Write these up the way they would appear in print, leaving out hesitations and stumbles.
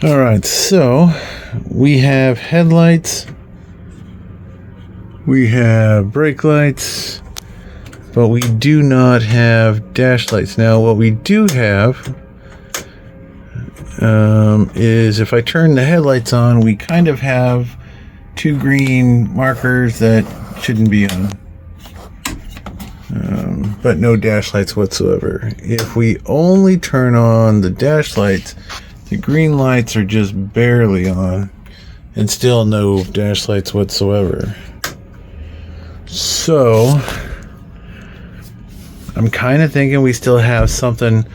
All right, so we have headlights, we have brake lights, but we do not have dash lights. Now, what we do have is if I turn the headlights on, we kind of have two green markers that shouldn't be on, but no dash lights whatsoever. If we only turn on the dash lights, the green lights are just barely on and still no dash lights whatsoever. So I'm kind of thinking we still have something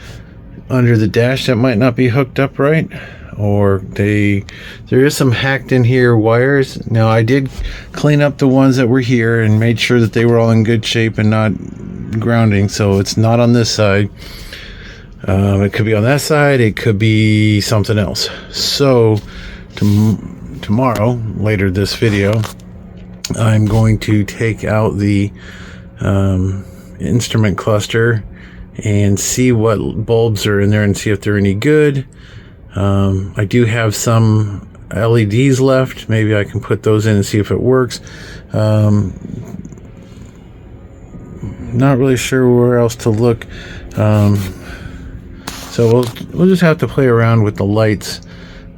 under the dash that might not be hooked up right, or there is some hacked in here wires. Now, I did clean up the ones that were here and made sure that they were all in good shape and not grounding, so it's not on this side. It could be on that side, it could be something else. So tomorrow, later this video, I'm going to take out the instrument cluster and see what bulbs are in there and see if they're any good. I do have some LEDs left. Maybe I can put those in and see if it works. Not really sure where else to look. So we'll just have to play around with the lights.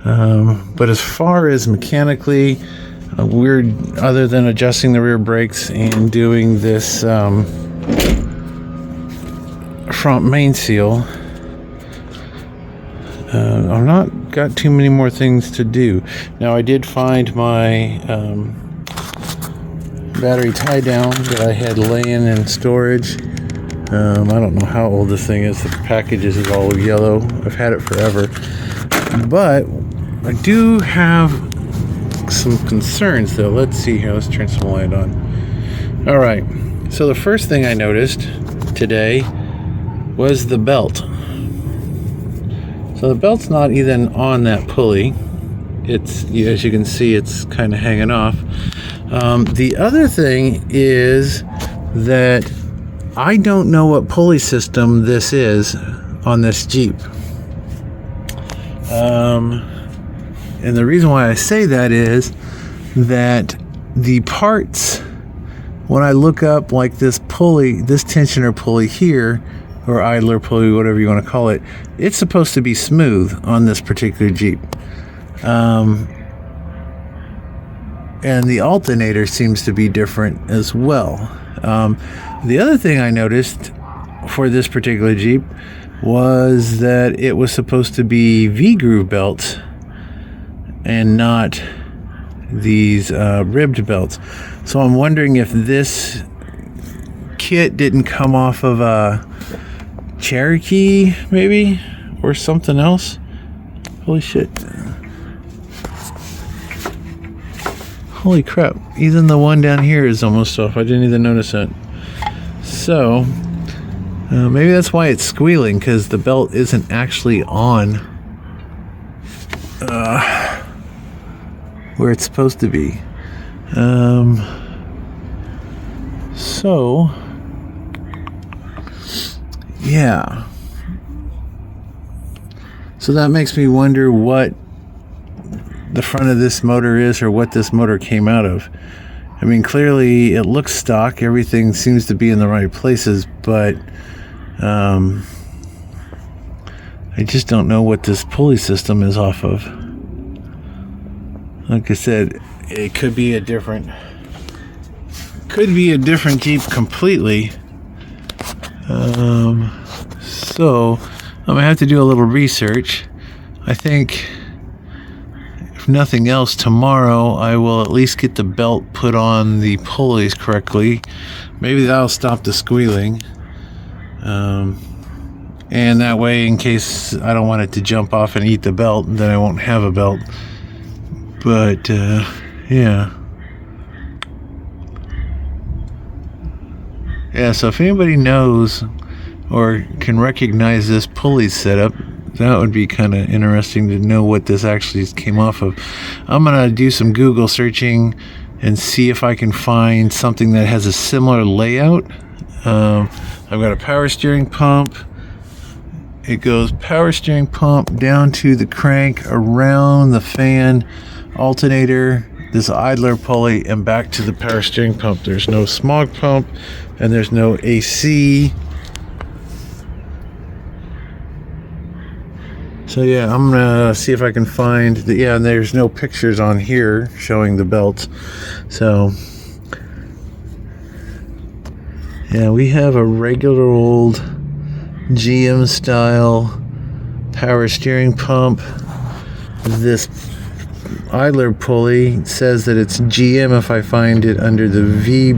But as far as mechanically, other than adjusting the rear brakes and doing this front main seal, I've not got too many more things to do. Now, I did find my battery tie down that I had laying in storage. I don't know how old this thing is. The package is all yellow. I've had it forever. But I do have some concerns, though. Let's see here. Let's turn some light on. All right. So the first thing I noticed today was the belt. So the belt's not even on that pulley. It's, as you can see, it's kind of hanging off. The other thing is that I don't know what pulley system this is on this Jeep. And the reason why I say that is that the parts, when I look up like this pulley, this tensioner pulley here, or idler pulley, whatever you want to call it, it's supposed to be smooth on this particular Jeep. And the alternator seems to be different as well. The other thing I noticed for this particular Jeep was that it was supposed to be V-groove belts and not these ribbed belts. So I'm wondering if this kit didn't come off of a Cherokee, maybe, or something else. Holy shit. Holy crap. Even the one down here is almost off. I didn't even notice that. So maybe that's why it's squealing, because the belt isn't actually on where it's supposed to be. So yeah. So that makes me wonder what the front of this motor is, or what this motor came out of. I mean, clearly it looks stock. Everything seems to be in the right places, but I just don't know what this pulley system is off of. Like I said, it could be a different Jeep completely. So I'm gonna have to do a little research. I think, if nothing else, tomorrow I will at least get the belt put on the pulleys correctly. Maybe that'll stop the squealing. And that way, in case I don't want it to jump off and eat the belt, then I won't have a belt. But yeah. Yeah, so if anybody knows or can recognize this pulley setup, that would be kind of interesting to know what this actually came off of. I'm going to do some Google searching and see if I can find something that has a similar layout. I've got a power steering pump It goes power steering pump down to the crank, around the fan, alternator, this idler pulley, and back to the power steering pump. There's no smog pump, and there's no AC. So yeah, I'm gonna see if I can find the, yeah, and there's no pictures on here showing the belts. So yeah, we have a regular old GM style power steering pump. This idler pulley says that it's GM if I find it under the V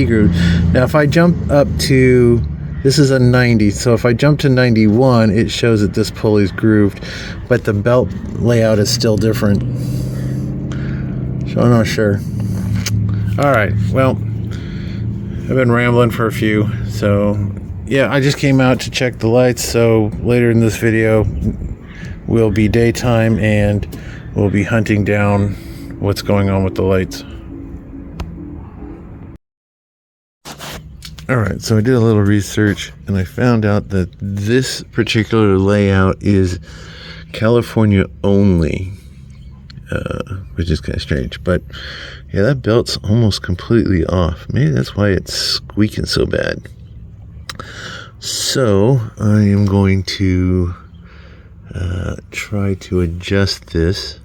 groove. Now if I jump up to, this is a 90, so if I jump to 91, it shows that this pulley's grooved, but the belt layout is still different. So I'm not sure. All right, well, I've been rambling for a few, so yeah, I just came out to check the lights, so later in this video will be daytime and we'll be hunting down what's going on with the lights. Alright, so I did a little research and I found out that this particular layout is California only, which is kind of strange. But yeah, that belt's almost completely off. Maybe that's why it's squeaking so bad. So I am going to try to adjust this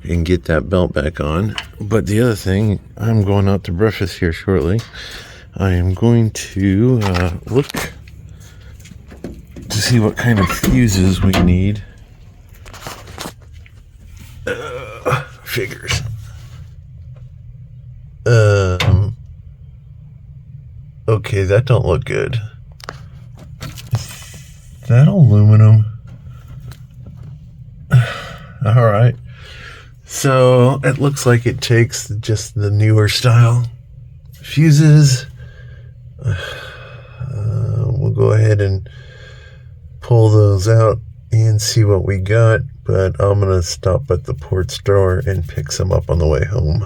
and get that belt back on. But the other thing, I'm going out to breakfast here shortly. I am going to look to see what kind of fuses we need. Figures. Okay, that don't look good. Is that aluminum? All right. So it looks like it takes just the newer style fuses. We'll go ahead and pull those out and see what we got, but I'm gonna stop at the port store and pick some up on the way home.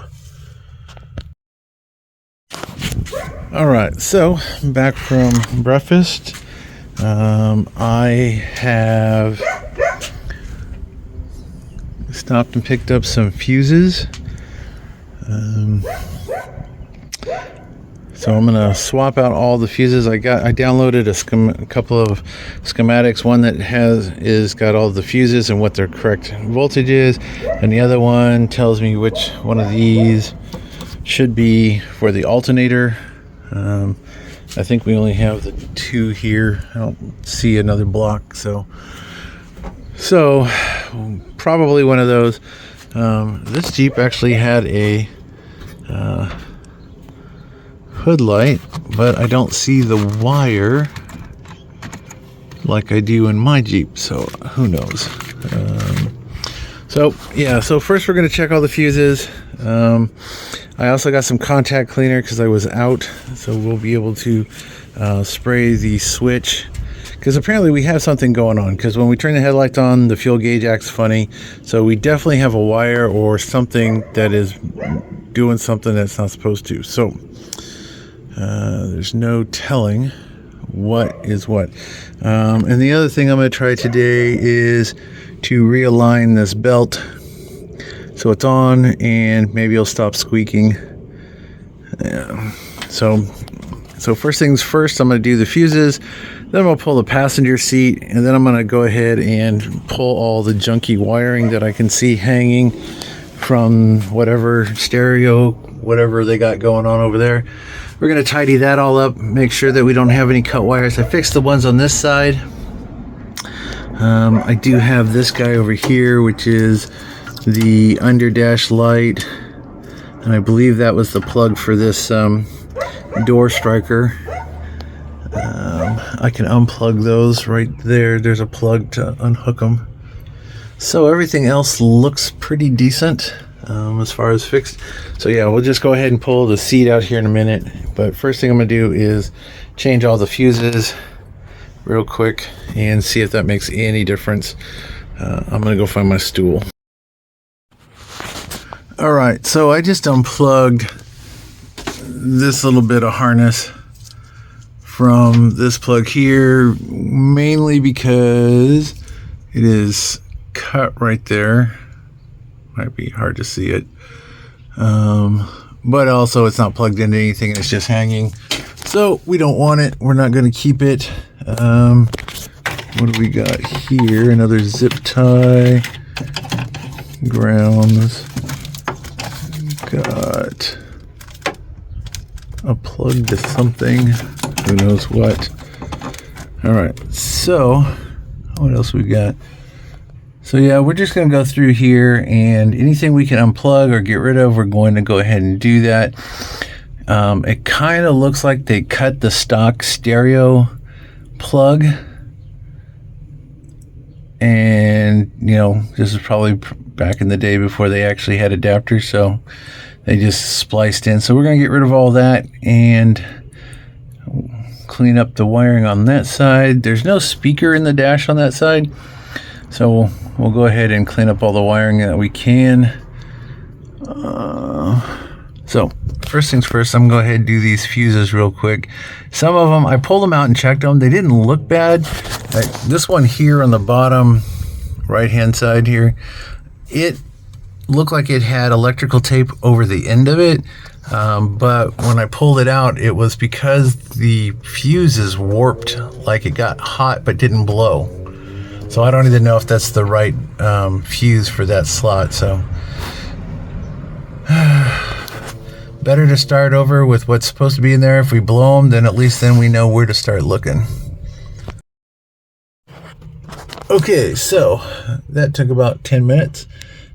All right, so back from breakfast. I have stopped and picked up some fuses. So I'm gonna swap out all the fuses. I downloaded a couple of schematics. One that is got all the fuses and what their correct voltage is, and the other one tells me which one of these should be for the alternator. I think we only have the two here. I don't see another block, so probably one of those. This Jeep actually had a hood light, but I don't see the wire like I do in my Jeep, so who knows. So first we're going to check all the fuses. I also got some contact cleaner because I was out, so we'll be able to spray the switch, because apparently we have something going on, because when we turn the headlights on, the fuel gauge acts funny. So we definitely have a wire or something that is doing something that's not supposed to. So there's no telling what is what. And the other thing I'm going to try today is to realign this belt so it's on, and maybe it'll stop squeaking. So first things first, I'm going to do the fuses, then I'm going to pull the passenger seat, and then I'm going to go ahead and pull all the junky wiring that I can see hanging from whatever stereo, whatever they got going on over there. We're going to tidy that all up, make sure that we don't have any cut wires. I fixed the ones on this side. I do have this guy over here, which is the under dash light, and I believe that was the plug for this door striker. I can unplug those right there. There's a plug to unhook them. So everything else looks pretty decent as far as fixed. So yeah, we'll just go ahead and pull the seat out here in a minute, but first thing I'm gonna do is change all the fuses real quick and see if that makes any difference. I'm gonna go find my stool. All right, so I just unplugged this little bit of harness from this plug here, mainly because it is cut right there. Might be hard to see it. But also it's not plugged into anything, it's just hanging. So we don't want it. We're not going to keep it. What do we got here? Another zip tie. Grounds. Got a plug to something. Who knows what. Alright, so what else we got? So yeah, we're just going to go through here, and anything we can unplug or get rid of, we're going to go ahead and do that. It kind of looks like they cut the stock stereo plug, and you know, this is probably back in the day before they actually had adapters, so they just spliced in. So we're going to get rid of all that and clean up the wiring on that side. There's no speaker in the dash on that side, so we'll go ahead and clean up all the wiring that we can. So first things first, I'm going to go ahead and do these fuses real quick. Some of them, I pulled them out and checked them. They didn't look bad. This one here on the bottom right hand side here, it looked like it had electrical tape over the end of it. But when I pulled it out, it was because the fuses warped, like it got hot but didn't blow. So I don't even know if that's the right fuse for that slot. So better to start over with what's supposed to be in there. If we blow them, then at least then we know where to start looking. Okay, so that took about 10 minutes.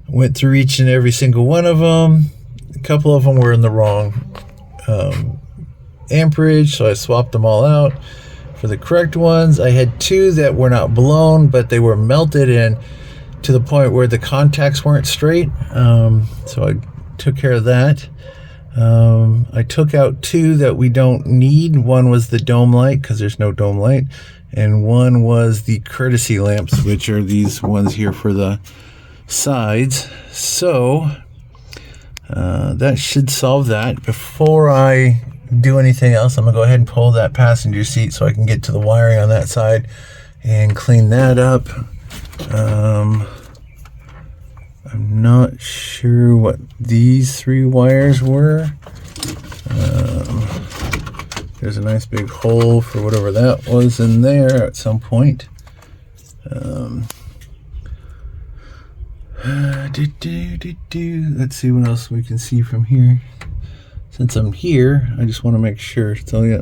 Went through each and every single one of them. A couple of them were in the wrong amperage, so I swapped them all out for the correct ones. I had two that were not blown, but they were melted in to the point where the contacts weren't straight. So I took care of that. I took out two that we don't need. One was the dome light, because there's no dome light, and one was the courtesy lamps, which are these ones here for the sides. So that should solve that. Before I do anything else, I'm gonna go ahead and pull that passenger seat so I can get to the wiring on that side and clean that up. I'm not sure what these three wires were. There's a nice big hole for whatever that was in there at some point. Let's see what else we can see from here. Since I'm here, I just want to make sure. So yeah,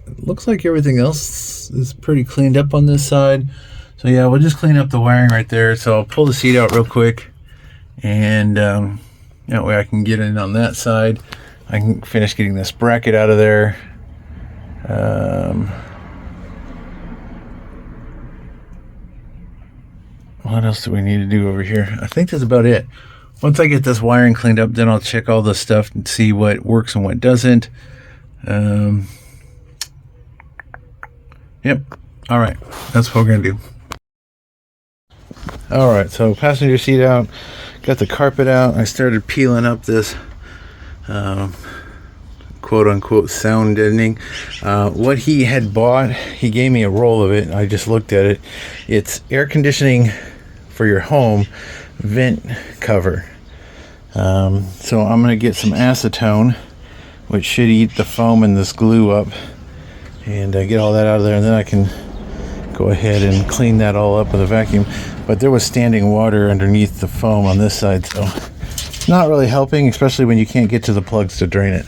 it looks like everything else is pretty cleaned up on this side. So yeah, we'll just clean up the wiring right there. So I'll pull the seat out real quick, and that way I can get in on that side. I can finish getting this bracket out of there. What else do we need to do over here? I think that's about it. Once I get this wiring cleaned up, then I'll check all the stuff and see what works and what doesn't. Yep. All right. That's what we're going to do. All right. So passenger seat out. Got the carpet out. I started peeling up this quote-unquote sound deadening. What he had bought, he gave me a roll of it. I just looked at it. It's air conditioning for your home vent cover. So I'm going to get some acetone, which should eat the foam and this glue up, and get all that out of there, and then I can go ahead and clean that all up with a vacuum. But there was standing water underneath the foam on this side, so it's not really helping, especially when you can't get to the plugs to drain it.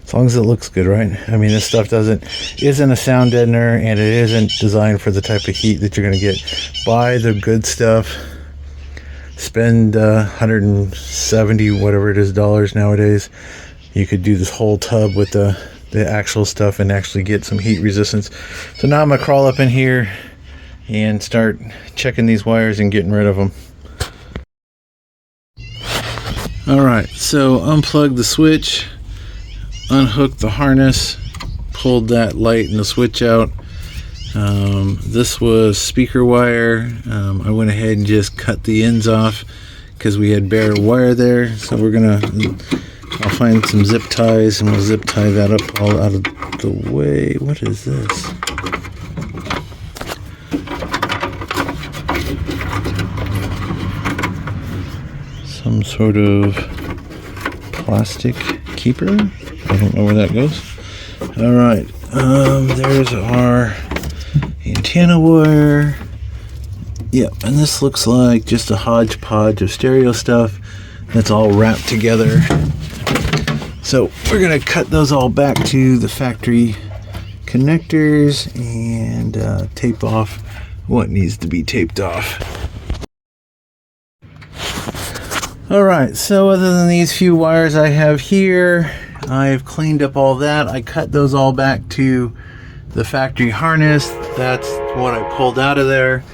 As long as it looks good, right? I mean, this stuff isn't a sound deadener, and it isn't designed for the type of heat that you're going to get. Buy the good stuff. Spend 170 whatever it is dollars nowadays. You could do this whole tub with the actual stuff and actually get some heat resistance. So now I'm gonna crawl up in here and start checking these wires and getting rid of them. Alright, so unplug the switch, unhook the harness, pulled that light and the switch out. This was speaker wire. I went ahead and just cut the ends off because we had bare wire there. So we're gonna I'll find some zip ties and we'll zip tie that up all out of the way. What is this? Some sort of plastic keeper. I don't know where that goes. All right, there's our antenna wire. Yep, and this looks like just a hodgepodge of stereo stuff that's all wrapped together. So we're gonna cut those all back to the factory connectors and tape off what needs to be taped off. All right, so other than these few wires I have here, I've cleaned up all that. I cut those all back to the factory harness. That's what I pulled out of there.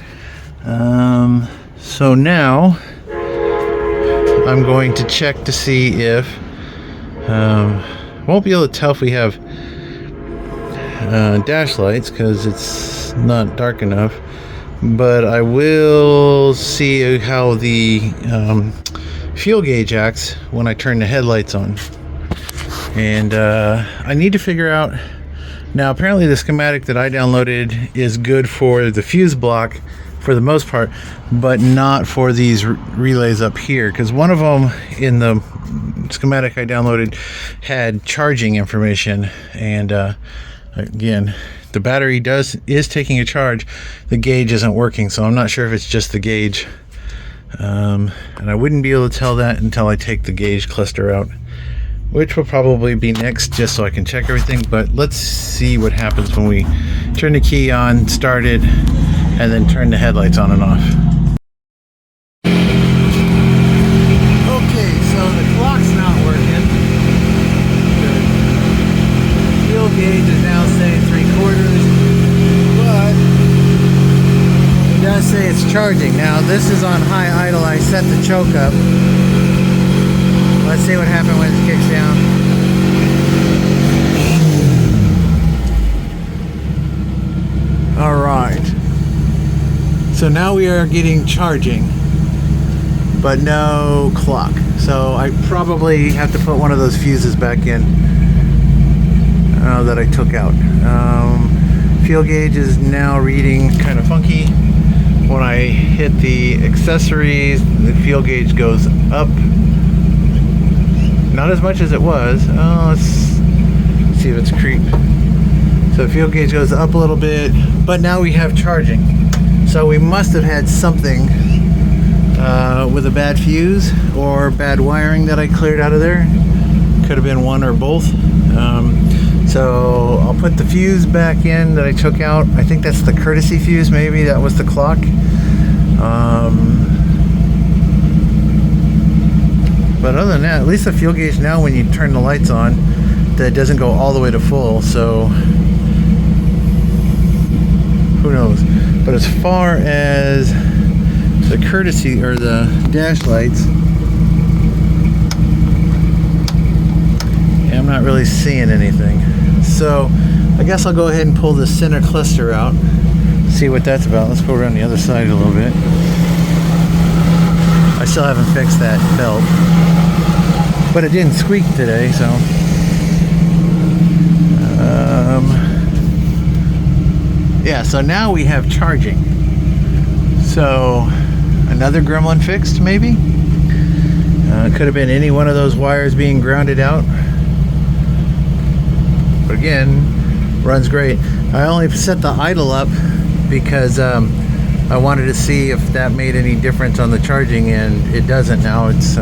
So now I'm going to check to see if won't be able to tell if we have dash lights because it's not dark enough, but I will see how the fuel gauge acts when I turn the headlights on. And I need to figure out now, apparently the schematic that I downloaded is good for the fuse block for the most part, but not for these relays up here, because one of them in the schematic I downloaded had charging information, and again, the battery is taking a charge. The gauge isn't working, so I'm not sure if it's just the gauge, and I wouldn't be able to tell that until I take the gauge cluster out, which will probably be next, just so I can check everything. But let's see what happens when we turn the key on, start it, and then turn the headlights on and off. Okay, so the clock's not working. The fuel gauge is now saying 3/4, but it does say it's charging. Now this is on high idle. I set the choke up. Let's see what happens when it kicks down. All right. So now we are getting charging, but no clock. So I probably have to put one of those fuses back in that I took out. Fuel gauge is now reading kind of funky. When I hit the accessories, the fuel gauge goes up. Not as much as it was. Let's see if it's creep. So the fuel gauge goes up a little bit, but now we have charging. So we must have had something with a bad fuse or bad wiring that I cleared out of there. Could have been one or both. So I'll put the fuse back in that I took out. I think that's the courtesy fuse, maybe that was the clock. But other than that, at least the fuel gauge now, when you turn the lights on, that doesn't go all the way to full, so who knows. But as far as the courtesy or the dash lights, yeah, I'm not really seeing anything. So I guess I'll go ahead and pull the center cluster out, see what that's about. Let's go around the other side a little bit. I still haven't fixed that belt, but it didn't squeak today, so yeah, so now we have charging. So another gremlin fixed, maybe. Could have been any one of those wires being grounded out, but again, runs great. I only set the idle up because I wanted to see if that made any difference on the charging, and it doesn't now. It's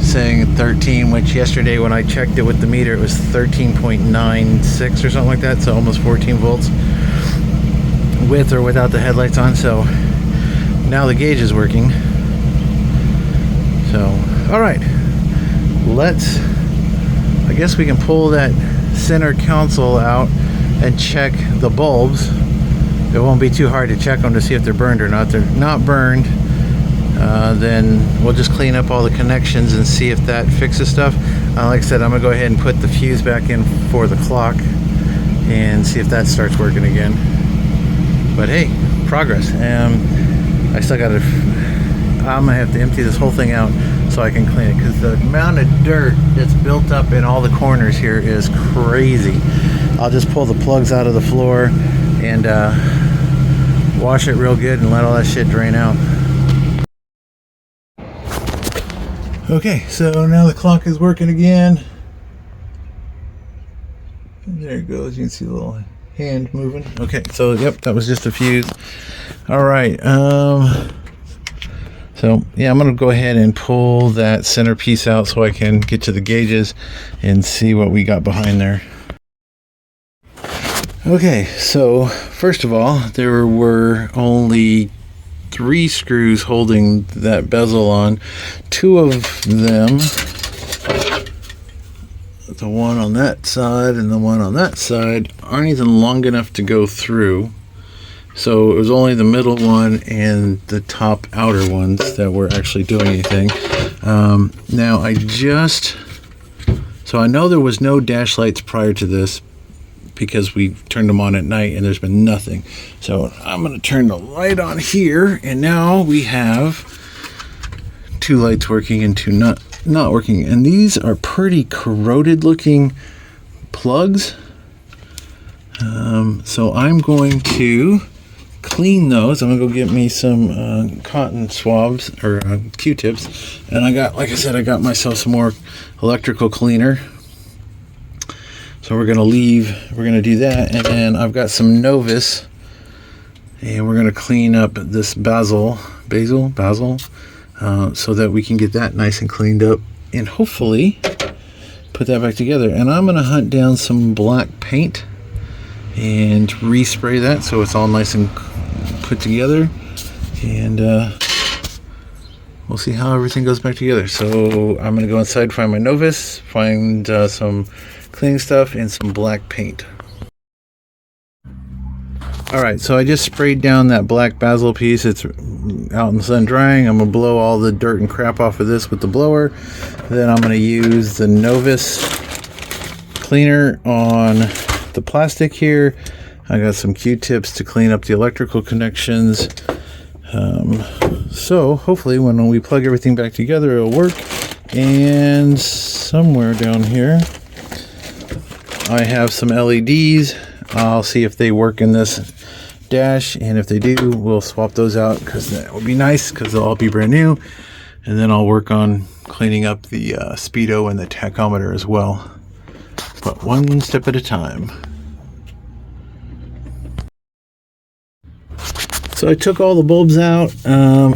saying 13, which yesterday when I checked it with the meter, it was 13.96 or something like that, so almost 14 volts with or without the headlights on. So now the gauge is working. So all right, I guess we can pull that center console out and check the bulbs. It won't be too hard to check them to see if they're burned or not. They're not burned. Then we'll just clean up all the connections and see if that fixes stuff. Like I said, I'm gonna go ahead and put the fuse back in for the clock and see if that starts working again. But hey, progress. I still gotta, I'm gonna have to empty this whole thing out. so I can clean it, because the amount of dirt that's built up in all the corners here is crazy. I'll just pull the plugs out of the floor and wash it real good and let all that shit drain out. Okay, so now the clock is working again. There it goes. You can see the little hand moving. Okay, so yep, that was just a fuse. All right. So yeah, I'm gonna go ahead and pull that center piece out so I can get to the gauges and see what we got behind there. Okay, so first of all, there were only 3 screws holding that bezel on. 2 of them, the one on that side and the one on that side, aren't even long enough to go through. So it was only the middle one and the top outer ones that were actually doing anything. Now so I know there was no dash lights prior to this, because we turned them on at night and there's been nothing. So I'm going to turn the light on here, and now we have 2 lights working and 2 not working. And these are pretty corroded looking plugs. So I'm going to clean those. I'm gonna go get me some cotton swabs or Q-tips, and like I said, I got myself some more electrical cleaner. So we're gonna do that, and then I've got some Novus, and we're gonna clean up this basil, so that we can get that nice and cleaned up, and hopefully put that back together. And I'm gonna hunt down some black paint and respray that so it's all nice and put together, and we'll see how everything goes back together. So I'm gonna go inside, find my Novus, find some cleaning stuff and some black paint. Alright, so I just sprayed down that black basil piece. It's out in the sun drying. I'm gonna blow all the dirt and crap off of this with the blower. Then I'm gonna use the Novus cleaner on the plastic here. I got some Q-tips to clean up the electrical connections. So hopefully when we plug everything back together, it'll work. And somewhere down here I have some LEDs. I'll see if they work in this dash, and if they do, we'll swap those out, because that would be nice, because they'll all be brand new. And then I'll work on cleaning up the speedo and the tachometer as well, but one step at a time. So I took all the bulbs out.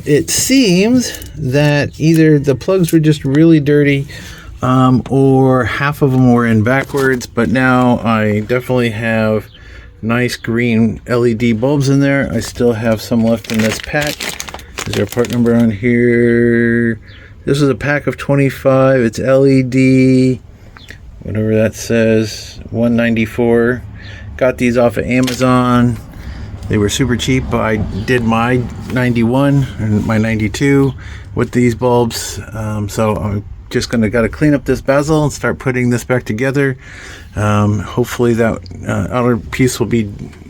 It seems that either the plugs were just really dirty, or half of them were in backwards, but now I definitely have nice green LED bulbs in there. I still have some left in this pack. Is there a part number on here? This is a pack of 25. It's LED, whatever that says, 194. Got these off of Amazon. They were super cheap. I did my 91 and my 92 with these bulbs. So I'm just gotta clean up this bezel and start putting this back together. Hopefully that outer piece will be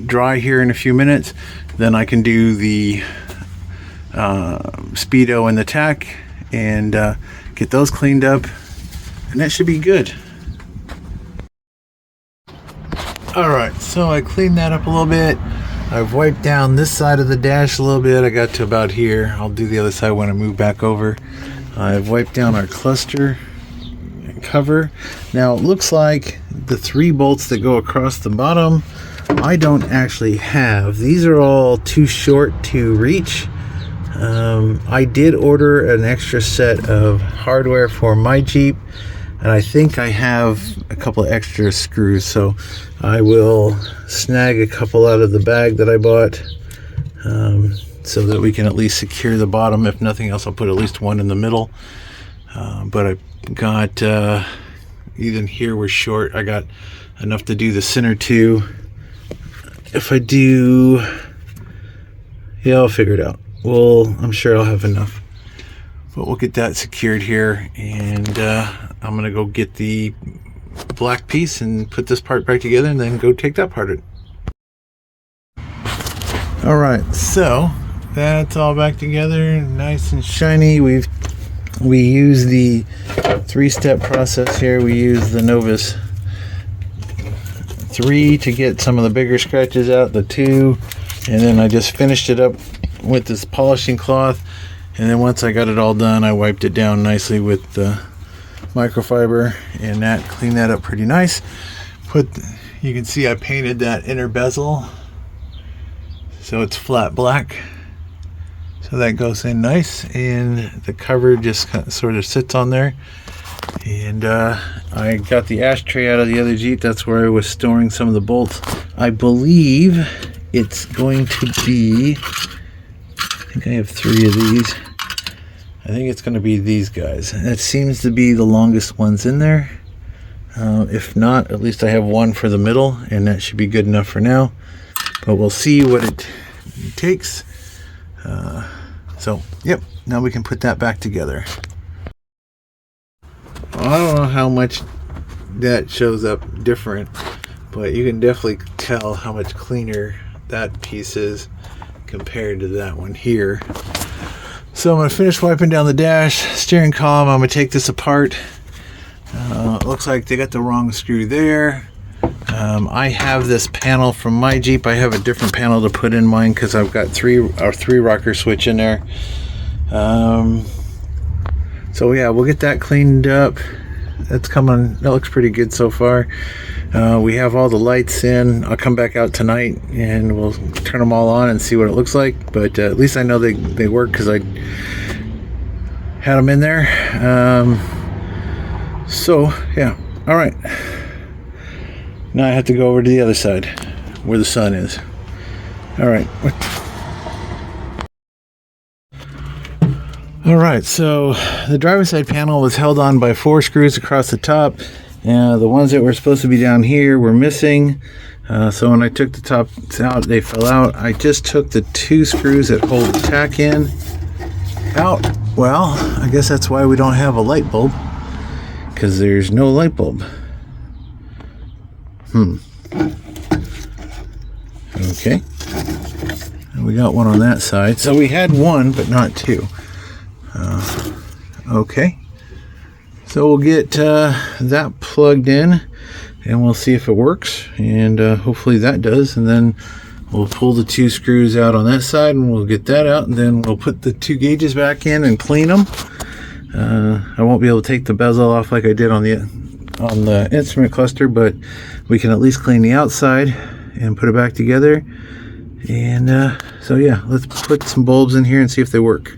dry here in a few minutes. Then I can do the speedo and the tack and get those cleaned up, and that should be good. Alright, so I cleaned that up a little bit. I've wiped down this side of the dash a little bit. I got to about here. I'll do the other side when I move back over. I've wiped down our cluster cover. Now it looks like the 3 bolts that go across the bottom, I don't actually have. These are all too short to reach. I did order an extra set of hardware for my Jeep, and I think I have a couple of extra screws, so I will snag a couple out of the bag that I bought, so that we can at least secure the bottom. If nothing else, I'll put at least one in the middle. But I got, even here we're short. I got enough to do the center 2. If I do, yeah, I'll figure it out. Well, I'm sure I'll have enough. But we'll get that secured here, and I'm gonna go get the black piece and put this part back together, and then go take that part. All right, so that's all back together, nice and shiny. we use the 3-step process here. We use the Novus 3 to get some of the bigger scratches out, the 2, and then I just finished it up with this polishing cloth, and then once I got it all done, I wiped it down nicely with the microfiber, and that cleaned that up pretty nice. You can see I painted that inner bezel so it's flat black, so that goes in nice, and the cover just sort of sits on there. And I got the ashtray out of the other Jeep. That's where I was storing some of the bolts. I believe it's going to be, I think I have 3 of these. I think it's going to be these guys. It seems to be the longest ones in there. If not, at least I have one for the middle, and that should be good enough for now. But we'll see what it takes. So, yep, now we can put that back together. I don't know how much that shows up different, but you can definitely tell how much cleaner that piece is compared to that one here. So I'm going to finish wiping down the dash, steering column. I'm going to take this apart. Looks like they got the wrong screw there. I have this panel from my Jeep. I have a different panel to put in mine because I've got three rocker switch in there. So yeah, we'll get that cleaned up. That's coming. That looks pretty good so far. We have all the lights in. I'll come back out tonight and we'll turn them all on and see what it looks like. But at least I know they work because I had them in there. So yeah, all right. Now I have to go over to the other side where the sun is. All right. All right, so the driver's side panel was held on by 4 screws across the top. The ones that were supposed to be down here were missing. So when I took the tops out, they fell out. I just took the 2 screws that hold the tack in out. Well, I guess that's why we don't have a light bulb, because there's no light bulb. Okay. And we got one on that side. So we had 1, but not 2. Okay. So we'll get that plugged in and we'll see if it works. And hopefully that does. And then we'll pull the 2 screws out on that side and we'll get that out. And then we'll put the 2 gauges back in and clean them. I won't be able to take the bezel off like I did on the instrument cluster, but we can at least clean the outside and put it back together. And so yeah, let's put some bulbs in here and see if they work.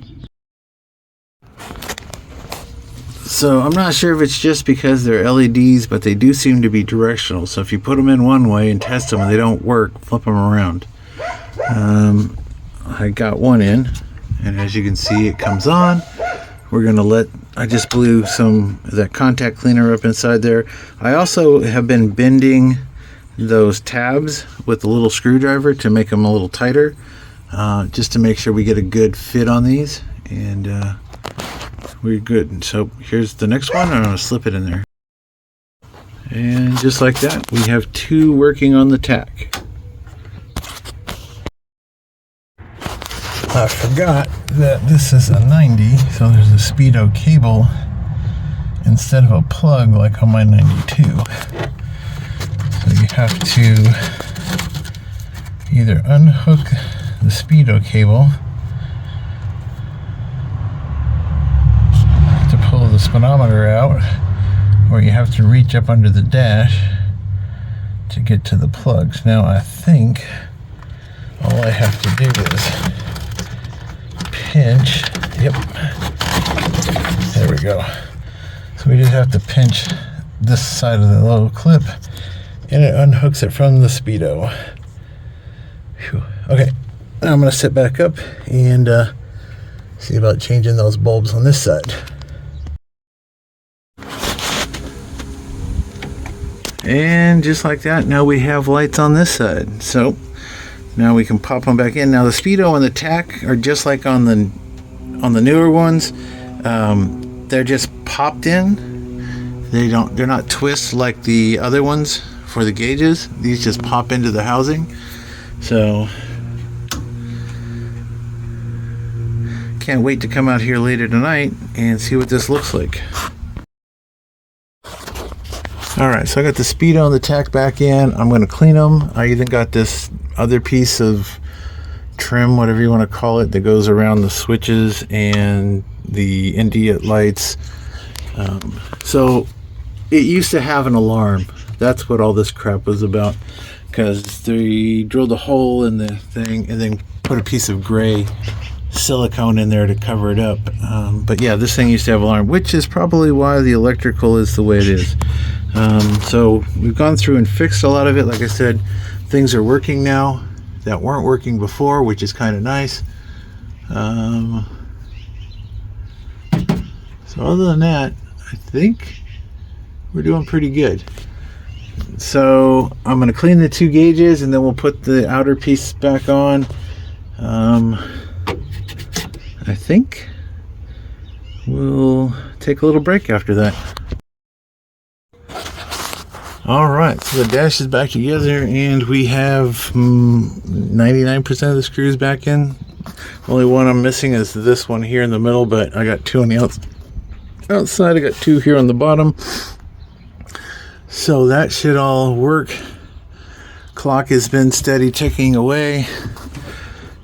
So I'm not sure if it's just because they're LEDs, but they do seem to be directional. So if you put them in one way and test them and they don't work, flip them around. I got one in, and as you can see, it comes on. We're gonna I just blew some of that contact cleaner up inside there. I also have been bending those tabs with a little screwdriver to make them a little tighter, just to make sure we get a good fit on these. And we're good. So here's the next one. I'm going to slip it in there. And just like that, we have 2 working on the tack. I forgot that this is a 90, so there's a Speedo cable instead of a plug like on my 92. So you have to either unhook the Speedo cable to pull the speedometer out, or you have to reach up under the dash to get to the plugs. Now I think all I have to do is pinch. Yep, there we go. So we just have to pinch this side of the little clip and it unhooks it from the Speedo. Whew. Okay, now I'm going to sit back up and see about changing those bulbs on this side. And just like that, now we have lights on this side. So now we can pop them back in. Now the Speedo and the tack are just like on the newer ones. They're just popped in. They're not twists like the other ones for the gauges. These just pop into the housing. So can't wait to come out here later tonight and see what this looks like. Alright, so I got the speedo and the tack back in. I'm going to clean them. I even got this other piece of trim, whatever you want to call it, that goes around the switches and the India lights. So it used to have an alarm. That's what all this crap was about, because they drilled a hole in the thing and then put a piece of gray silicone in there to cover it up. But yeah, this thing used to have an alarm, which is probably why the electrical is the way it is. So we've gone through and fixed a lot of it. Like I said, things are working now that weren't working before, which is kind of nice. So other than that, I think we're doing pretty good. So I'm going to clean the 2 gauges and then we'll put the outer piece back on. I think we'll take a little break after that. Alright, so the dash is back together and we have 99% of the screws back in. Only one I'm missing is this one here in the middle, but I got 2 on the outside. I got 2 here on the bottom. So that should all work. Clock has been steady ticking away.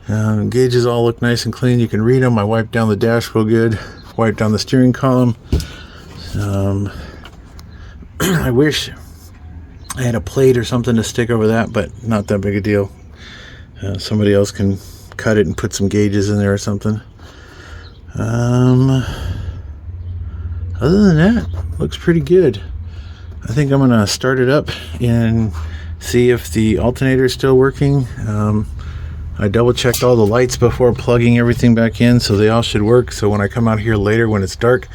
Gauges all look nice and clean. You can read them. I wiped down the dash real good. Wiped down the steering column. I wish I had a plate or something to stick over that, but not that big a deal. Somebody else can cut it and put some gauges in there or something. Other than that, looks pretty good. I think I'm gonna start it up and see if the alternator is still working. I double checked all the lights before plugging everything back in, so they all should work. So when I come out here later when it's dark,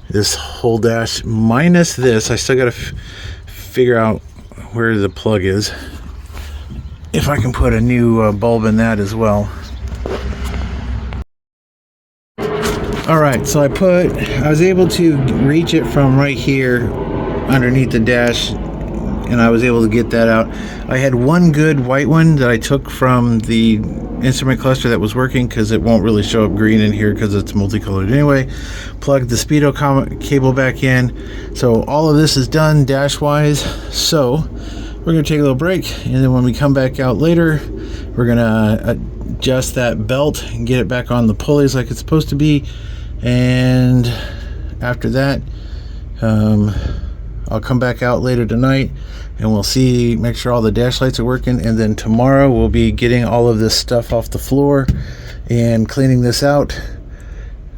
this whole dash minus this, I still gotta figure out where the plug is, if I can put a new bulb in that as well. Alright, so I was able to reach it from right here underneath the dash, and I was able to get that out. I had one good white one that I took from the instrument cluster that was working, because it won't really show up green in here because it's multicolored anyway. Plugged the speedo cable back in. So all of this is done dash wise. So we're going to take a little break, and then when we come back out later, we're going to adjust that belt and get it back on the pulleys like it's supposed to be. And after that, I'll come back out later tonight and we'll see, make sure all the dash lights are working, and then tomorrow we'll be getting all of this stuff off the floor and cleaning this out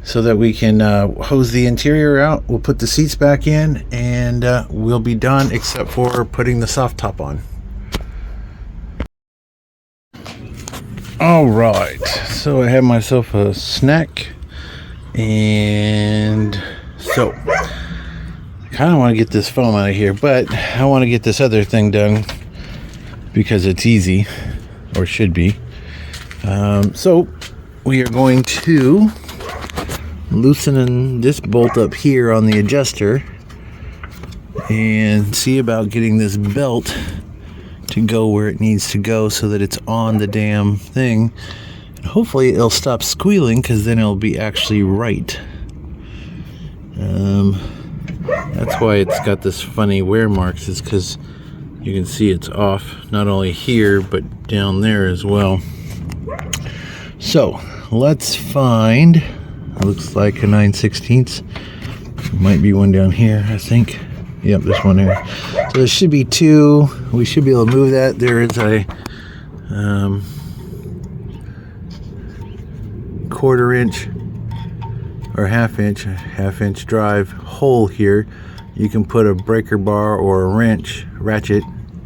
so that we can hose the interior out. We'll put the seats back in and we'll be done, except for putting the soft top on. All right, so I have myself a snack, and so kind of want to get this foam out of here, but I want to get this other thing done because it's easy, or should be. So we are going to loosen this bolt up here on the adjuster and see about getting this belt to go where it needs to go so that it's on the damn thing. And hopefully it'll stop squealing, because then it'll be actually right. That's why it's got this funny wear marks, is because you can see it's off, not only here but down there as well. So let's find, it looks like a 9/16. Might be one down here, I think. Yep, there's one here. So there should be 2. We should be able to move that. There is a 1/4 inch or half inch drive hole here. You can put a breaker bar or a ratchet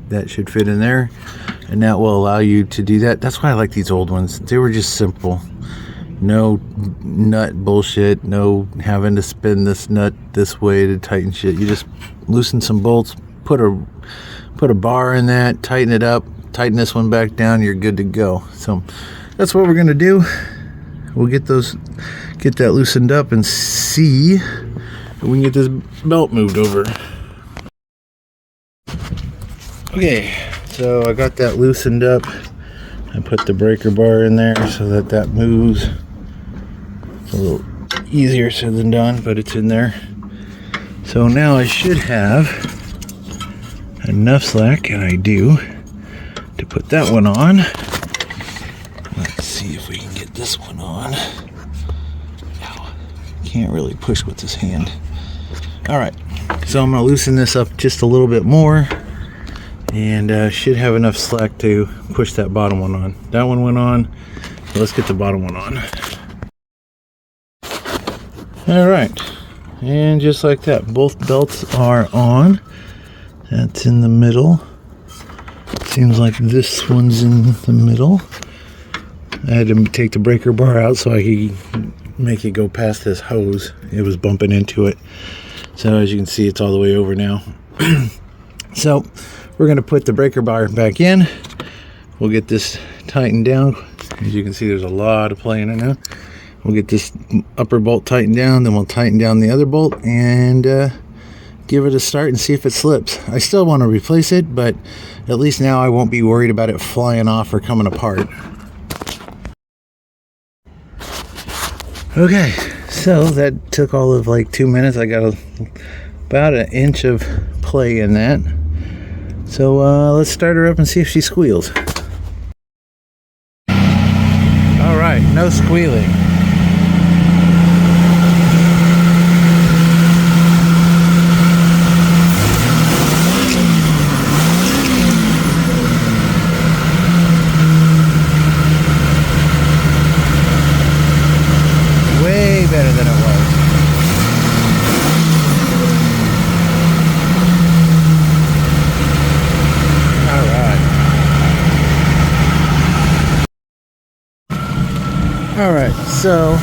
that should fit in there, and that will allow you to do that. That's why I like these old ones. They were just simple. No nut bullshit, no having to spin this nut this way to tighten shit. You just loosen some bolts, put a bar in that, tighten it up, tighten this one back down, you're good to go. So that's what we're gonna do. We'll get that loosened up and see if we can get this belt moved over. Okay, so I got that loosened up. I put the breaker bar in there so that moves. a little easier said than done, but it's in there. So now I should have enough slack, and I do, to put that one on. Let's see if we can get this one on. Ow. Can't really push with this hand. All right, so I'm gonna loosen this up just a little bit more, and should have enough slack to push that bottom one on. That one went on, so let's get the bottom one on. All right, and just like that, both belts are on. That's in the middle. Seems like this one's in the middle. I had to take the breaker bar out so I could make it go past this hose. It was bumping into it. So as you can see, it's all the way over now. So we're gonna put the breaker bar back in. We'll get this tightened down. As you can see, there's a lot of play in it now. We'll get this upper bolt tightened down, then we'll tighten down the other bolt and give it a start and see if it slips. I still want to replace it, but at least now I won't be worried about it flying off or coming apart. Okay, so that took all of like 2 minutes. I got about an inch of play in that. So let's start her up and see if she squeals. All right, no squealing. Better than it was. All right. All right, so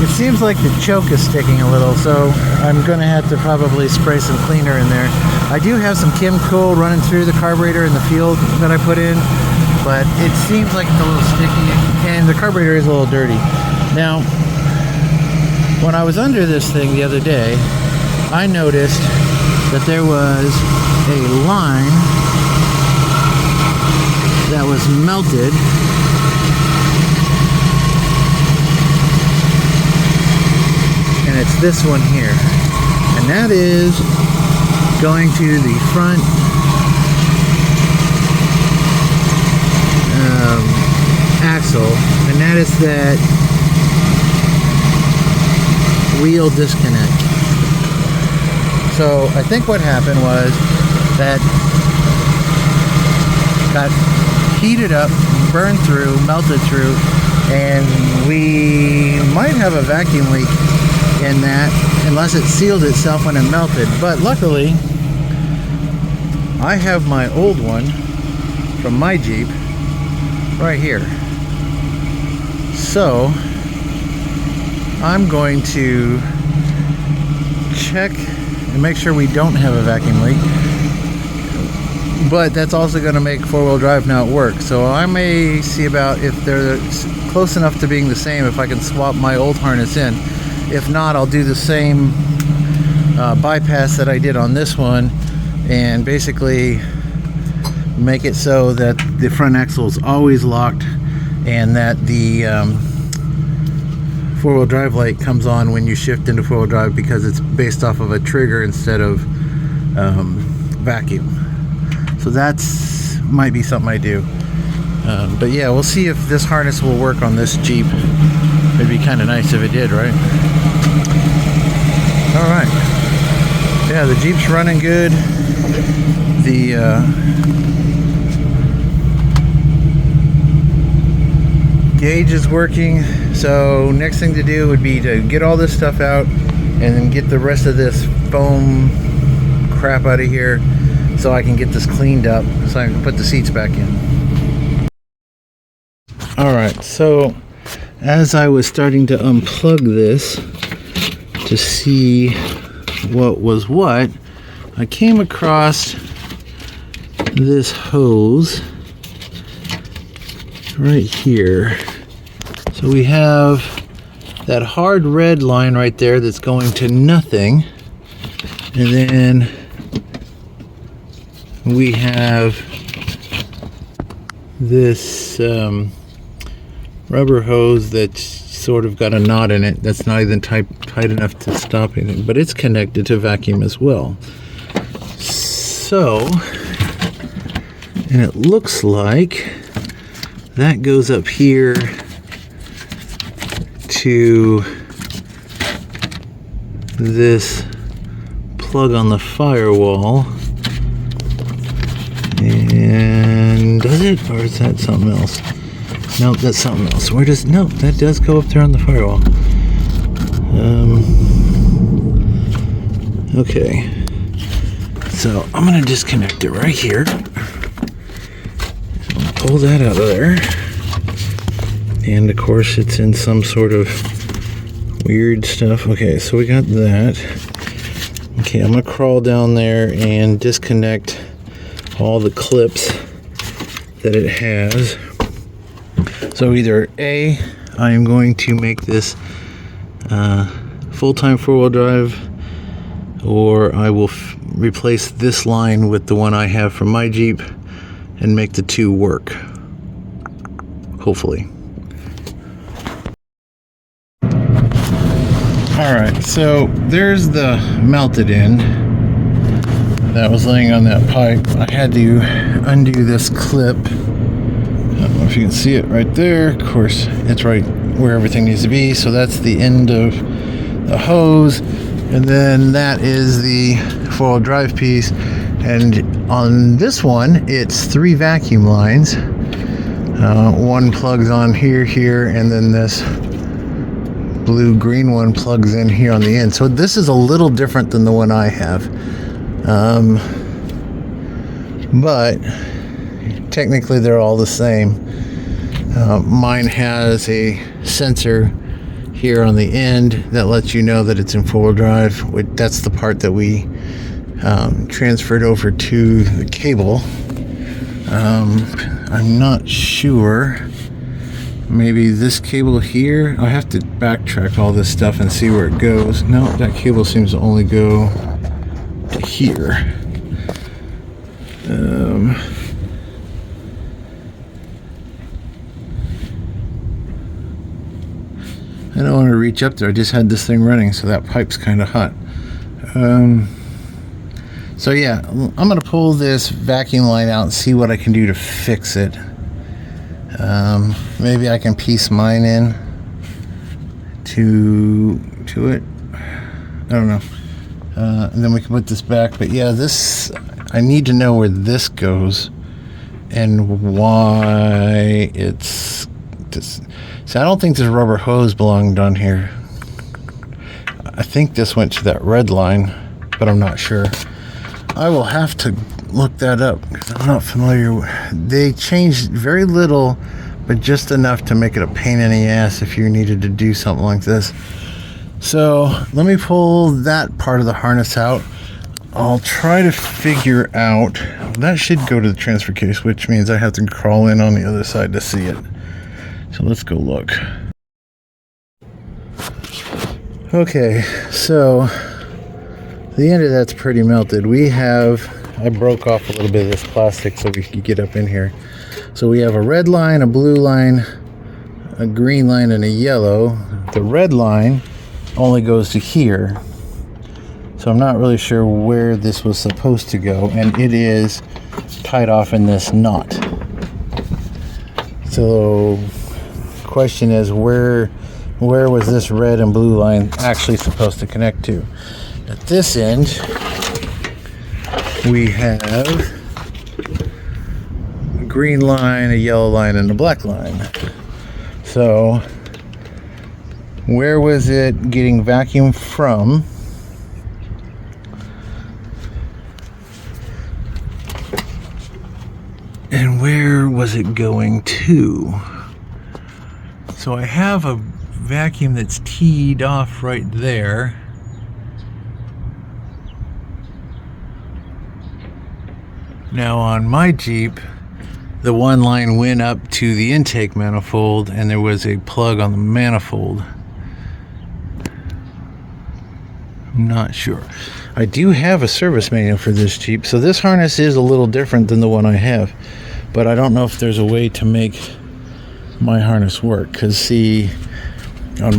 it seems like the choke is sticking a little, so I'm gonna have to probably spray some cleaner in there. I do have some Chem Cool running through the carburetor in the field that I put in, but it seems like it's a little sticky, and the carburetor is a little dirty. Now, when I was under this thing the other day, I noticed that there was a line that was melted. And it's this one here. And that is going to the front axle. And that is that wheel disconnect. So I think what happened was that got heated up, burned through, melted through, and we might have a vacuum leak in that unless it sealed itself when it melted. But luckily I have my old one from my Jeep right here. So I'm going to check and make sure we don't have a vacuum leak, but that's also going to make four-wheel drive now work. So I may see about if they're close enough to being the same, if I can swap my old harness in. If not, I'll do the same bypass that I did on this one and basically make it so that the front axle is always locked and that the four-wheel drive light comes on when you shift into four-wheel drive, because it's based off of a trigger instead of vacuum. So that's might be something I do. But yeah, we'll see if this harness will work on this Jeep. It'd be kind of nice if it did, right? All right. Yeah, the Jeep's running good. The gauge is working. So next thing to do would be to get all this stuff out and then get the rest of this foam crap out of here so I can get this cleaned up so I can put the seats back in. Alright, so as I was starting to unplug this to see what was what, I came across this hose right here. So we have that hard red line right there that's going to nothing, and then we have this rubber hose that's sort of got a knot in it that's not even tight enough to stop anything, but it's connected to vacuum as well. So, and it looks like that goes up here to this plug on the firewall. And does it? Or is that something else? Nope, that's something else. Where does... Nope, that does go up there on the firewall. Okay. So I'm going to disconnect it right here. Pull that out of there. And of course it's in some sort of weird stuff. Okay, so we got that. Okay, I'm going to crawl down there and disconnect all the clips that it has. So either A, I am going to make this full-time four-wheel drive, or I will replace this line with the one I have from my Jeep and make the two work, hopefully. Alright, so there's the melted end that was laying on that pipe. I had to undo this clip. I don't know if you can see it right there. Of course, it's right where everything needs to be. So that's the end of the hose. And then that is the four-wheel drive piece. And on this one, it's 3 vacuum lines. One plugs on here, and then this blue-green one plugs in here on the end. So this is a little different than the one I have. But technically they're all the same. Mine has a sensor here on the end that lets you know that it's in four-wheel drive. That's the part that we transferred over to the cable. I'm not sure. Maybe this cable here. I have to backtrack all this stuff and see where it goes. No, that cable seems to only go to here. I don't want to reach up there. I just had this thing running, so that pipe's kind of hot. So yeah, I'm going to pull this vacuum line out and see what I can do to fix it. Maybe I can piece mine in to it. I don't know. And then we can put this back. But yeah, this, I need to know where this goes and why it's just. See, I don't think this rubber hose belonged on here. I think this went to that red line, but I'm not sure. I will have to look that up because I'm not familiar. They changed very little, but just enough to make it a pain in the ass if you needed to do something like this. So let me pull that part of the harness out. I'll try to figure out, that should go to the transfer case, which means I have to crawl in on the other side to see it. So let's go look. Okay, so the end of that's pretty melted. I broke off a little bit of this plastic so we could get up in here. So we have a red line, a blue line, a green line, and a yellow. The red line only goes to here. So I'm not really sure where this was supposed to go, and it is tied off in this knot. So question is, where was this red and blue line actually supposed to connect to? At this end, we have a green line, a yellow line, and a black line. So where was it getting vacuum from? And where was it going to? So I have a vacuum that's teed off right there. Now on my Jeep, the one line went up to the intake manifold and there was a plug on the manifold. I'm not sure. I do have a service manual for this Jeep, so this harness is a little different than the one I have, but I don't know if there's a way to make my harness work, because see, On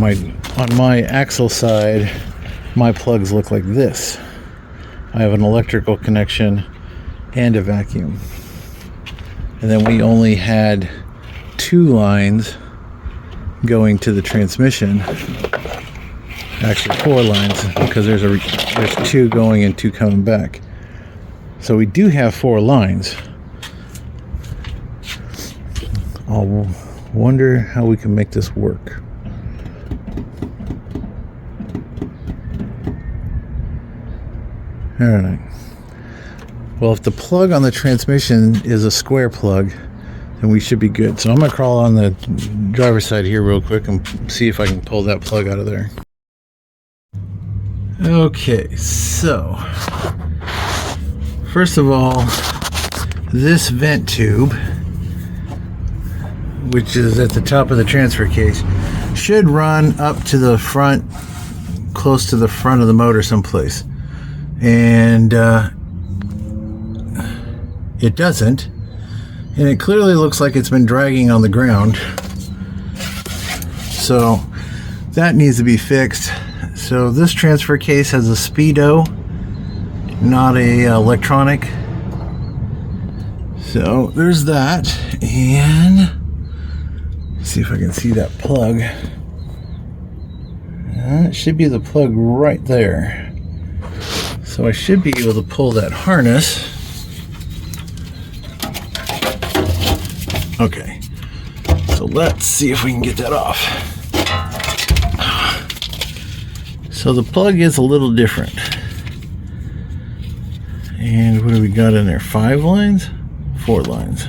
my axle side, my plugs look like this. I have an electrical connection and a vacuum. And then we only had 2 lines going to the transmission. Actually 4 lines, because there's 2 going and 2 coming back. So we do have 4 lines. I'll wonder how we can make this work. All right. Well, if the plug on the transmission is a square plug, then we should be good. So I'm going to crawl on the driver's side here real quick and see if I can pull that plug out of there. Okay, so first of all, this vent tube, which is at the top of the transfer case, should run up to the front, close to the front of the motor someplace. And it doesn't. And it clearly looks like it's been dragging on the ground. So that needs to be fixed. So this transfer case has a speedo, not a electronic. So there's that. And see if I can see that plug. It should be the plug right there. So I should be able to pull that harness. Okay. So let's see if we can get that off. So the plug is a little different. And what do we got in there? 5 lines? 4 lines.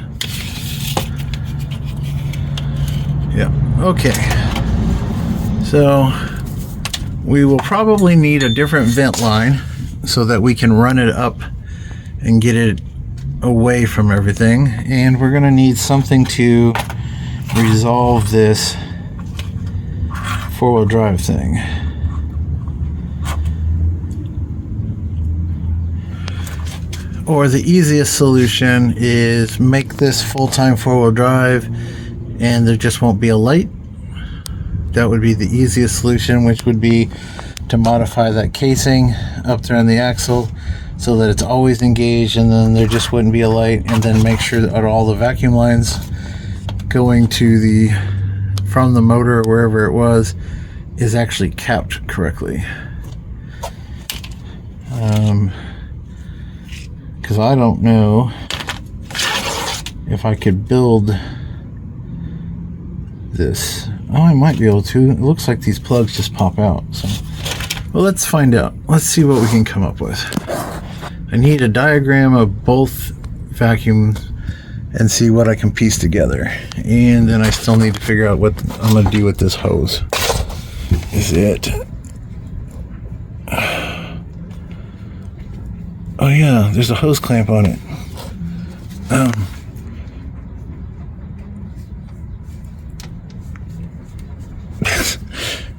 Yeah, okay. So we will probably need a different vent line so that we can run it up and get it away from everything. And we're gonna need something to resolve this 4-wheel drive thing. Or the easiest solution is make this full-time 4-wheel drive and there just won't be a light. That would be the easiest solution, which would be to modify that casing up there on the axle so that it's always engaged, and then there just wouldn't be a light, and then make sure that all the vacuum lines going to from the motor or wherever it was is actually capped correctly. Because I don't know if I could build this. Oh, I might be able to. It looks like these plugs just pop out. So, well, let's find out. Let's see what we can come up with. I need a diagram of both vacuums and see what I can piece together. And then I still need to figure out what I'm going to do with this hose. Is it... Oh yeah, there's a hose clamp on it.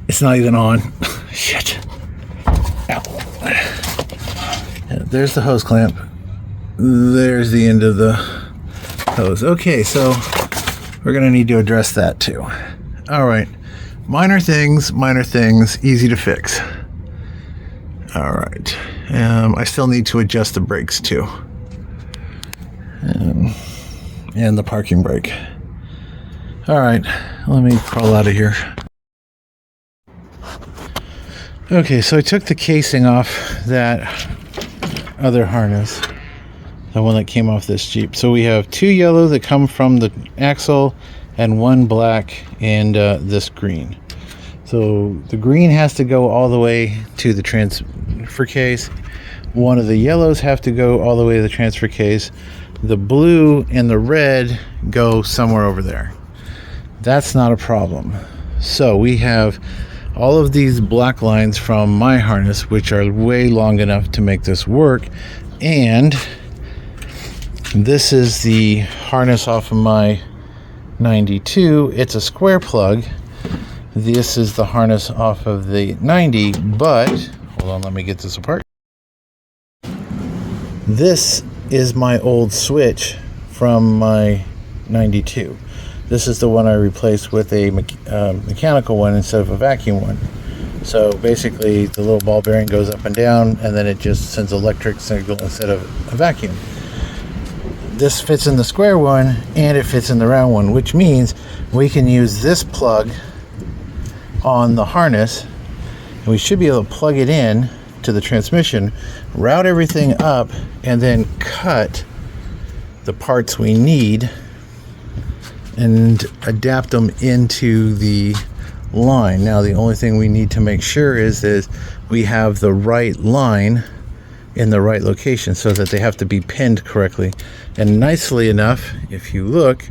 It's not even on. Shit. Ow. Yeah, there's the hose clamp. There's the end of the hose. Okay, so we're gonna need to address that too. All right, minor things, easy to fix. All right. I still need to adjust the brakes too, and the parking brake. All right, let me crawl out of here. Okay, so I took the casing off that other harness, the one that came off this Jeep. So we have 2 yellow that come from the axle and 1 black and this green. So the green has to go all the way to the transfer case. One of the yellows have to go all the way to the transfer case. The blue and the red go somewhere over there. That's not a problem. So we have all of these black lines from my harness, which are way long enough to make this work. And this is the harness off of my 92. It's a square plug. This is the harness off of the 90, but hold on, let me get this apart. This is my old switch from my 92. This is the one I replaced with a mechanical one instead of a vacuum one. So basically the little ball bearing goes up and down, and then it just sends electric signal instead of a vacuum. This fits in the square one and it fits in the round one, which means we can use this plug on the harness, and we should be able to plug it in to the transmission, route everything up, and then cut the parts we need and adapt them into the line. Now the only thing we need to make sure is that we have the right line in the right location so that they have to be pinned correctly. And nicely enough, if you look,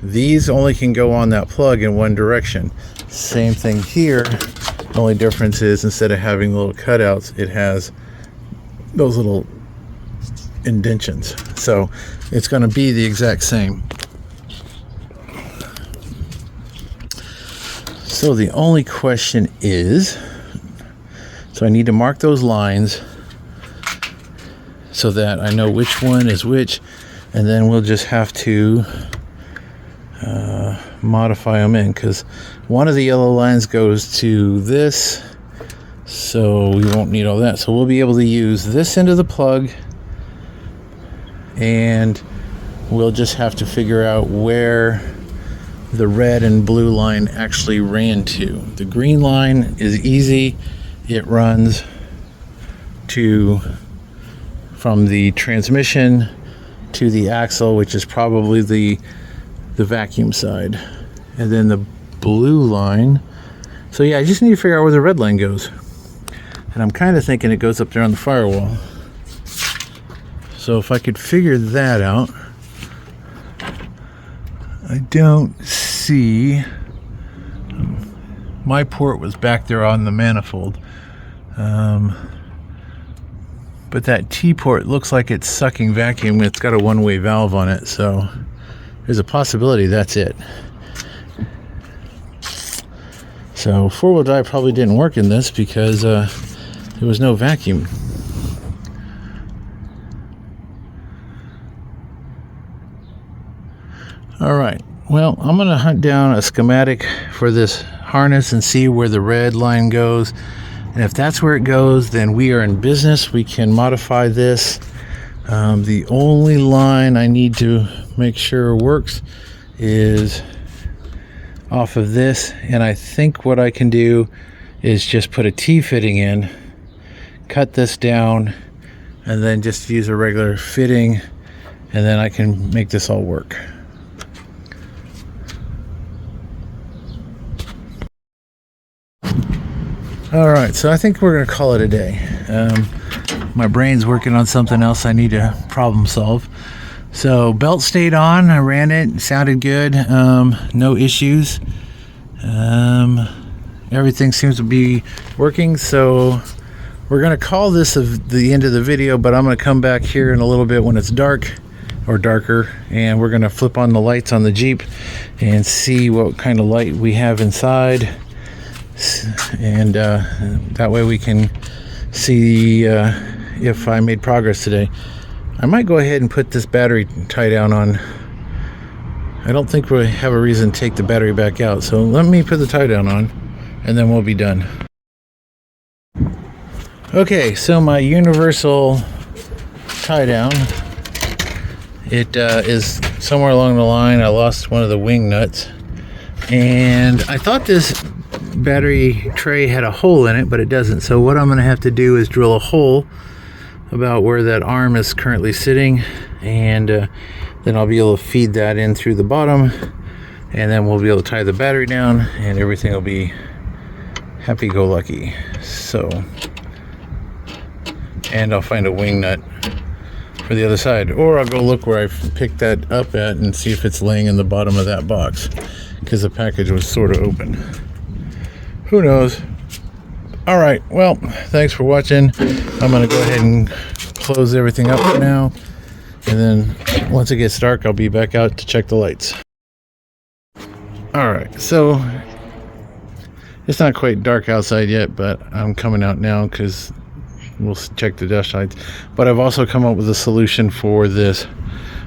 these only can go on that plug in one direction. Same thing here. The only difference is instead of having little cutouts, it has those little indentions. So it's going to be the exact same. So the only question is, so I need to mark those lines so that I know which one is which, and then we'll just have to modify them in, because one of the yellow lines goes to this, so we won't need all that. So we'll be able to use this end of the plug, and we'll just have to figure out where the red and blue line actually ran to. The green line is easy. It runs to from the transmission to the axle, which is probably the vacuum side. And then the blue line, so yeah, I just need to figure out where the red line goes. And I'm kind of thinking it goes up there on the firewall. So if I could figure that out. I don't see, my port was back there on the manifold, but that T port looks like it's sucking vacuum. It's got a one-way valve on it, so there's a possibility that's it. So four-wheel drive probably didn't work in this because there was no vacuum. All right, well, I'm going to hunt down a schematic for this harness and see where the red line goes. And if that's where it goes, then we are in business. We can modify this. The only line I need to make sure works is off of this. And I think what I can do is just put a T-fitting in, cut this down, and then just use a regular fitting, and then I can make this all work. All right, so I think we're gonna call it a day. My brain's working on something else I need to problem solve. So belt stayed on, I ran it sounded good, no issues. Everything seems to be working, so we're gonna call this the end of the video, but I'm gonna come back here in a little bit when it's dark or darker, and we're gonna flip on the lights on the Jeep and see what kind of light we have inside. And that way we can see if I made progress today. I might go ahead and put this battery tie down on. I don't think we have a reason to take the battery back out, so let me put the tie down on and then we'll be done. Okay, so my universal tie down, it is somewhere along the line. I lost one of the wing nuts, and I thought this battery tray had a hole in it, but it doesn't. So what I'm going to have to do is drill a hole about where that arm is currently sitting, and then I'll be able to feed that in through the bottom, and then we'll be able to tie the battery down and everything will be happy-go-lucky. So, and I'll find a wing nut for the other side, or I'll go look where I picked that up at and see if it's laying in the bottom of that box, because the package was sort of open. Who knows? All right, well, thanks for watching. I'm gonna go ahead and close everything up for now, and then once it gets dark, I'll be back out to check the lights. All right, so it's not quite dark outside yet, but I'm coming out now because we'll check the dash lights. But I've also come up with a solution for this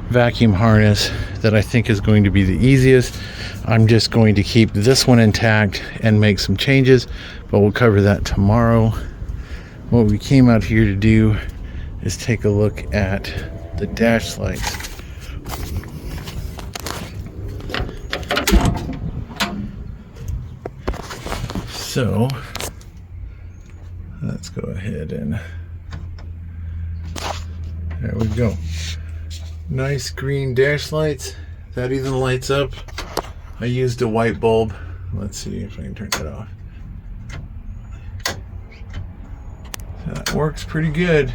vacuum harness that I think is going to be the easiest. I'm just going to keep this one intact and make some changes, but we'll cover that tomorrow. What we came out here to do is take a look at the dash lights. So let's go ahead and there we go. Nice green dash lights. That even lights up. I used a white bulb. Let's see if I can turn that off. That works pretty good.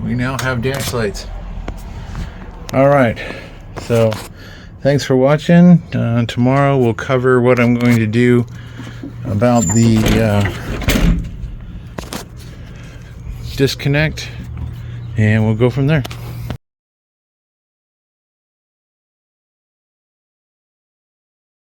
We now have dash lights. All right. So thanks for watching. Tomorrow we'll cover what I'm going to do about the disconnect, and we'll go from there.